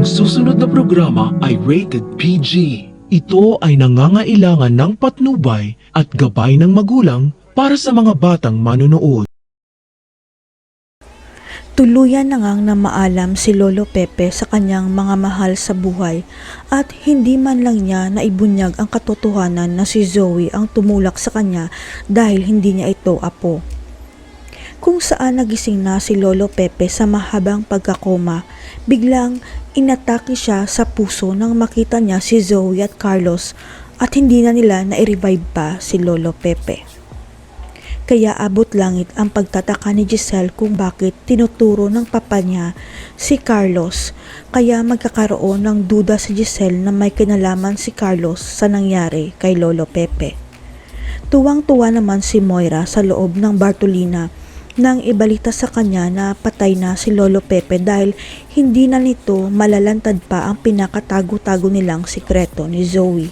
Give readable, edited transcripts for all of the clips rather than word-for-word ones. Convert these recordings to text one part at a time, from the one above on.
susunod na programa ay rated PG. Ito ay nangangailangan ng patnubay at gabay ng magulang para sa mga batang manonood. Tuluyan na ngang namaalam si Lolo Pepe sa kanyang mga mahal sa buhay at hindi man lang niya naibunyag ang katotohanan na si Zoe ang tumulak sa kanya dahil hindi niya ito apo. Kung saan nagising na si Lolo Pepe sa mahabang pagkakoma, biglang inatake siya sa puso nang makita niya si Zoe at Carlos at hindi na nila na-revive pa si Lolo Pepe. Kaya abot langit ang pagtataka ni Giselle kung bakit tinuturo ng papa niya si Carlos, kaya magkakaroon ng duda si Giselle na may kinalaman si Carlos sa nangyari kay Lolo Pepe. Tuwang-tuwa naman si Moira sa loob ng Bartolina nang ibalita sa kanya na patay na si Lolo Pepe dahil hindi na nito malalantad pa ang pinakatago-tago nilang sikreto ni Zoe.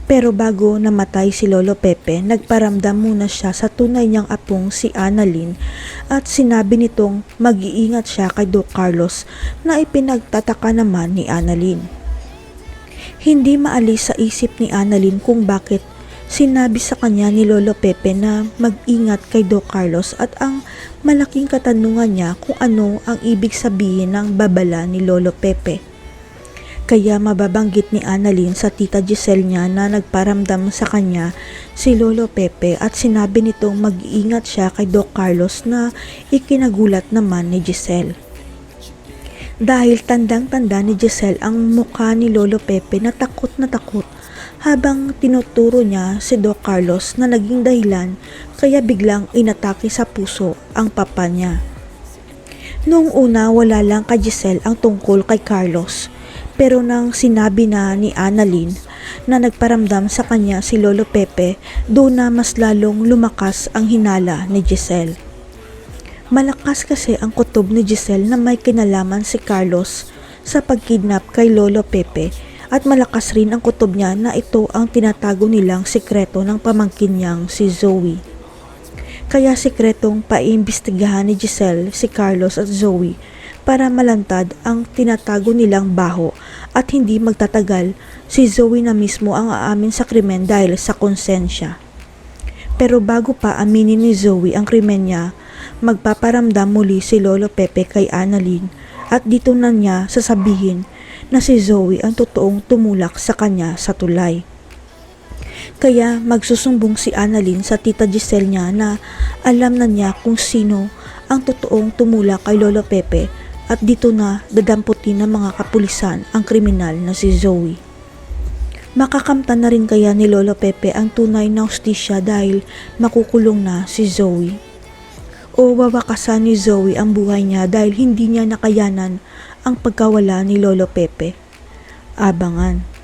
Pero bago namatay si Lolo Pepe, nagparamdam muna siya sa tunay niyang apong si Annalyn at sinabi nitong mag-iingat siya kay Doc Carlos na ipinagtataka naman ni Annalyn. Hindi maalis sa isip ni Annalyn kung bakit sinabi sa kanya ni Lolo Pepe na mag-ingat kay Doc Carlos at ang malaking katanungan niya kung ano ang ibig sabihin ng babala ni Lolo Pepe. Kaya mababanggit ni Annalyn sa tita Giselle niya na nagparamdam sa kanya si Lolo Pepe at sinabi nitong mag-iingat siya kay Doc Carlos na ikinagulat naman ni Giselle. Dahil tandang-tanda ni Giselle ang mukha ni Lolo Pepe na takot habang tinuturo niya si Doc Carlos na naging dahilan kaya biglang inatake sa puso ang papa niya. Noong una wala lang kay Giselle ang tungkol kay Carlos. Pero nang sinabi na ni Annalyn na nagparamdam sa kanya si Lolo Pepe, doon na mas lalong lumakas ang hinala ni Giselle. Malakas kasi ang kutob ni Giselle na may kinalaman si Carlos sa pagkidnap kay Lolo Pepe at malakas rin ang kutob niya na ito ang tinatago nilang sikreto ng pamangkin niyang si Zoe. Kaya sikretong paiimbestigahan ni Giselle si Carlos at Zoe para malantad ang tinatago nilang baho at hindi magtatagal si Zoe na mismo ang aamin sa krimen dahil sa konsensya. Pero bago pa aminin ni Zoe ang krimen niya, magpaparamdam muli si Lolo Pepe kay Annalyn at dito na niya sasabihin na si Zoe ang totoong tumulak sa kanya sa tulay. Kaya magsusumbong si Annalyn sa tita Giselle niya na alam na niya kung sino ang totoong tumulak kay Lolo Pepe at dito na dadamputin ng mga kapulisan ang kriminal na si Zoe. Makakamtan na rin kaya ni Lolo Pepe ang tunay na hustisya dahil makukulong na si Zoe? O wawakasan ni Zoe ang buhay niya dahil hindi niya nakayanan ang pagkawala ni Lolo Pepe? Abangan.